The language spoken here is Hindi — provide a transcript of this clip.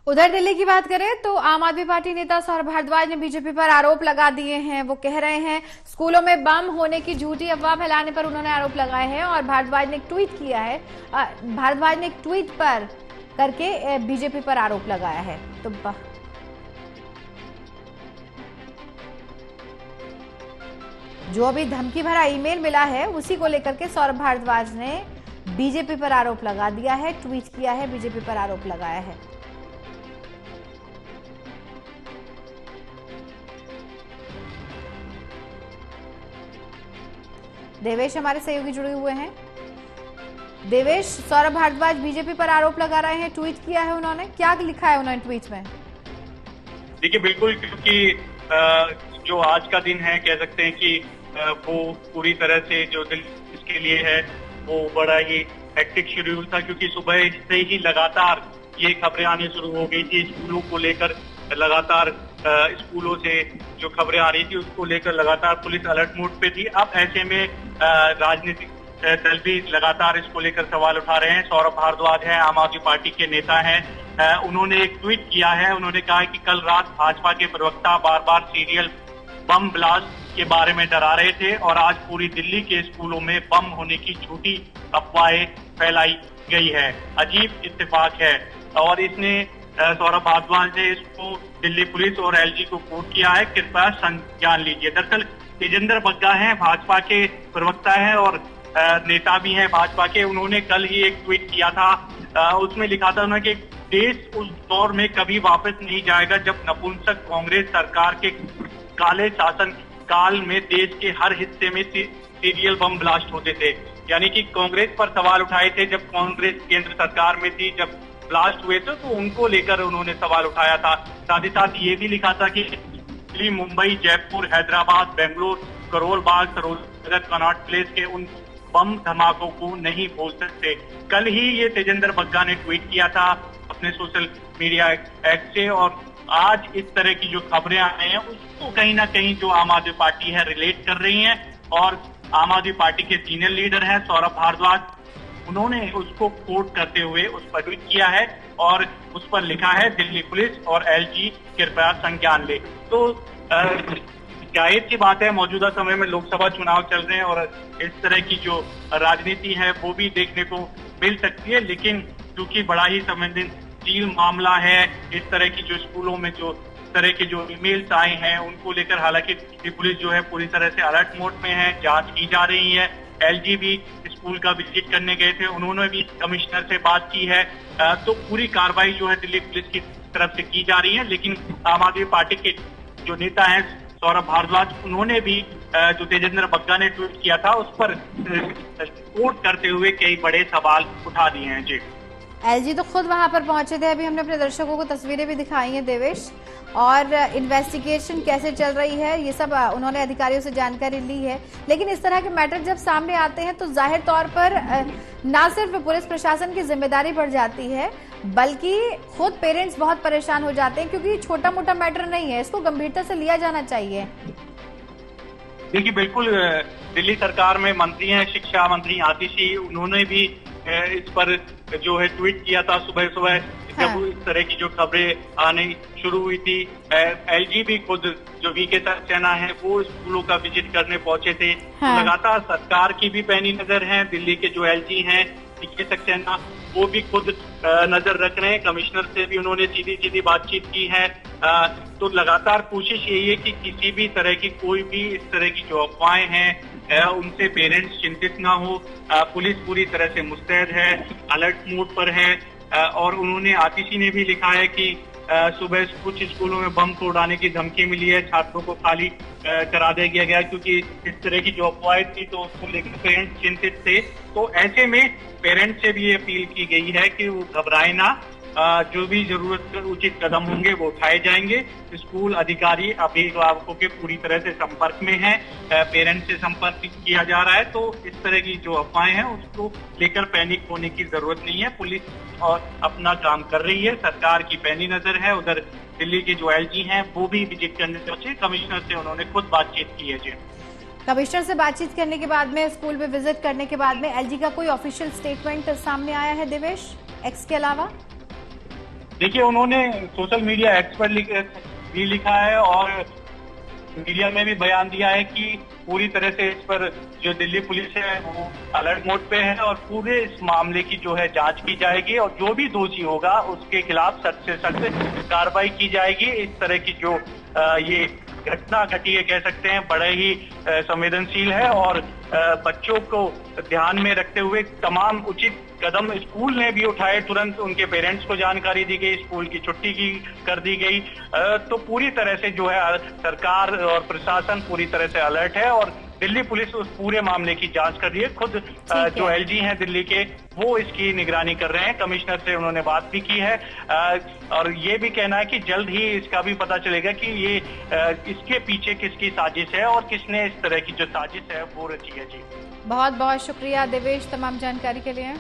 उधर दिल्ली की बात करें तो आम आदमी पार्टी नेता सौरभ भारद्वाज ने बीजेपी पर आरोप लगा दिए हैं। वो कह रहे हैं स्कूलों में बम होने की झूठी अफवाह फैलाने पर उन्होंने आरोप लगाए हैं और भारद्वाज ने एक ट्वीट किया है। भारद्वाज ने एक ट्वीट पर करके बीजेपी पर आरोप लगाया है। तो जो अभी धमकी भरा ईमेल मिला है उसी को लेकर के सौरभ भारद्वाज ने बीजेपी पर आरोप लगा दिया है, ट्वीट किया है, बीजेपी पर आरोप लगाया है। देवेश हमारे सहयोगी जुड़े हुए हैं। देवेश, सौरभ भारद्वाज बीजेपी पर आरोप लगा रहे हैं, ट्वीट किया है उन्होंने, क्या लिखा है उन्होंने ट्वीट में? देखिए बिल्कुल, क्योंकि जो आज का दिन है कह सकते हैं कि वो पूरी तरह से जो दिल इसके लिए है वो बड़ा ही हेक्टिक शेड्यूल था, क्योंकि सुबह से ही लगातार ये खबरें आनी शुरू हो गई थी स्कूलों को लेकर। लगातार स्कूलों से जो खबरें आ रही थी उसको लेकर लगातार पुलिस अलर्ट मोड पे थी। अब ऐसे में राजनीतिक दल भी लगातार इसको लेकर सवाल उठा रहे हैं। सौरभ भारद्वाज है, आम आदमी पार्टी के नेता हैं, उन्होंने एक ट्वीट किया है। उन्होंने कहा कि कल रात भाजपा के प्रवक्ता बार बार सीरियल बम ब्लास्ट के बारे में डरा रहे थे और आज पूरी दिल्ली के स्कूलों में बम होने की झूठी अफवाहें फैलाई गई है। अजीब इत्तेफाक है। और इसने सौरभ भारद्वाज ने इसको दिल्ली पुलिस और एलजी को कोट किया है, कृपया संज्ञान लीजिए। दरअसल तेजेंद्र बग्गा हैं, भाजपा के प्रवक्ता हैं और नेता भी हैं भाजपा के। उन्होंने कल ही एक ट्वीट किया था, उसमें लिखा था उन्होंने कि देश उस दौर में कभी वापस नहीं जाएगा जब नपुंसक कांग्रेस सरकार के काले शासन काल में देश के हर हिस्से में सीरियल बम ब्लास्ट होते थे। यानी कि कांग्रेस पर सवाल उठाए थे जब कांग्रेस केंद्र सरकार में थी, जब ब्लास्ट हुए थे तो उनको लेकर उन्होंने सवाल उठाया था। साथ ही साथ ये भी लिखा था कि दिल्ली, मुंबई, जयपुर, हैदराबाद, बेंगलोर, करोल बाग, सरोजनगर, कनॉट प्लेस के उन बम धमाकों को नहीं भूल सकते। कल ही ये तेजेंद्र बग्गा ने ट्वीट किया था अपने सोशल मीडिया एक्ट से और आज इस तरह की जो खबरें आ रही हैं उसको कहीं ना कहीं जो आम आदमी पार्टी है रिलेट कर रही है। और आम आदमी पार्टी के सीनियर लीडर हैं सौरभ भारद्वाज, उन्होंने उसको कोट करते हुए उस पर ट्वीट किया है और उस पर लिखा है दिल्ली पुलिस और एलजी कृपया संज्ञान ले। तो जाहिर सी बात है मौजूदा समय में लोकसभा चुनाव चल रहे हैं और इस तरह की जो राजनीति है वो भी देखने को मिल सकती है, लेकिन क्योंकि बड़ा ही संवेदनशील मामला है, इस तरह की जो स्कूलों में जो तरह के जो ईमेल्स आए हैं उनको लेकर हालांकि पुलिस जो है पूरी तरह से अलर्ट मोड में है, जांच की जा रही है। एलजी भी स्कूल का विजिट करने गए थे, उन्होंने भी कमिश्नर से बात की है। तो पूरी कार्रवाई जो है दिल्ली पुलिस की तरफ से की जा रही है। लेकिन आम आदमी पार्टी के जो नेता हैं सौरभ भारद्वाज, उन्होंने भी जो तेजेंद्र बग्गा ने ट्वीट किया था उस पर कोट करते हुए कई बड़े सवाल उठा दिए हैं। जी, एलजी तो खुद वहां पर पहुंचे थे, अभी हमने अपने दर्शकों को तस्वीरें भी दिखाई हैं देवेश, और इन्वेस्टिगेशन कैसे चल रही है ये सब उन्होंने अधिकारियों से जानकारी ली है। लेकिन इस तरह के मैटर जब सामने आते हैं तो जाहिर तौर पर न सिर्फ पुलिस प्रशासन की जिम्मेदारी बढ़ जाती है बल्कि खुद पेरेंट्स बहुत परेशान हो जाते हैं, क्योंकि छोटा मोटा मैटर नहीं है, इसको गंभीरता से लिया जाना चाहिए। देखिए बिल्कुल, दिल्ली सरकार में मंत्री हैं शिक्षा मंत्री आतिशी, उन्होंने भी इस पर जो है ट्वीट किया था सुबह सुबह जब इस तरह की जो खबरें आने शुरू हुई थी। एलजी भी खुद जो वीके सक्सेना है वो स्कूलों का विजिट करने पहुंचे थे। तो लगातार सरकार की भी पैनी नजर है, दिल्ली के जो एलजी हैं वीके सक्सेना वो भी खुद नजर रख रहे हैं। कमिश्नर से भी उन्होंने सीधी सीधी बातचीत की है। तो लगातार कोशिश यही है कि किसी भी तरह की कोई भी इस तरह की जो अफवाहें हैं उनसे पेरेंट्स चिंतित ना हो। पुलिस पूरी तरह से मुस्तैद है, अलर्ट मोड पर है। और उन्होंने आतिशी ने भी लिखा है कि सुबह कुछ स्कूलों में बम को उड़ाने की धमकी मिली है, छात्रों को खाली करा दिया गया क्योंकि इस तरह की जो अफवाहें थी तो उसको लेकर पेरेंट्स चिंतित थे। तो ऐसे में पेरेंट्स से भी अपील की गई है कि वो घबराए ना, जो भी जरूरत उचित कदम होंगे वो उठाए जाएंगे। स्कूल अधिकारी अभिभावकों के पूरी तरह से संपर्क में हैं, पेरेंट्स से संपर्क किया जा रहा है। तो इस तरह की जो अफवाहें हैं उसको लेकर पैनिक होने की जरूरत नहीं है। पुलिस और अपना काम कर रही है, सरकार की पैनी नजर है। उधर दिल्ली के जो एलजी हैं वो भी विजिट करने पहुंचे, कमिश्नर से उन्होंने खुद बातचीत की है। जी, कमिश्नर से बातचीत करने के बाद में, स्कूल में विजिट करने के बाद में एलजी का कोई ऑफिशियल स्टेटमेंट सामने आया है देवेश, एक्स के अलावा? देखिए, उन्होंने सोशल मीडिया एक्स पर भी लिखा है और मीडिया में भी बयान दिया है कि पूरी तरह से इस पर जो दिल्ली पुलिस है वो अलर्ट मोड पे है और पूरे इस मामले की जो है जांच की जाएगी और जो भी दोषी होगा उसके खिलाफ सख्त से सख्त कार्रवाई की जाएगी। इस तरह की जो ये घटना घटी है, कह सकते हैं बड़े ही संवेदनशील है और बच्चों को ध्यान में रखते हुए तमाम उचित कदम स्कूल ने भी उठाए। तुरंत उनके पेरेंट्स को जानकारी दी गई, स्कूल की छुट्टी की कर दी गई। तो पूरी तरह से जो है सरकार और प्रशासन पूरी तरह से अलर्ट है और दिल्ली पुलिस उस पूरे मामले की जांच कर रही है। खुद जो एलजी हैं दिल्ली के, वो इसकी निगरानी कर रहे हैं। कमिश्नर से उन्होंने बात भी की है और ये भी कहना है कि जल्द ही इसका भी पता चलेगा कि ये इसके पीछे किसकी साजिश है और किसने इस तरह की जो साजिश है वो रची है। जी, बहुत बहुत शुक्रिया देवेश तमाम जानकारी के लिए।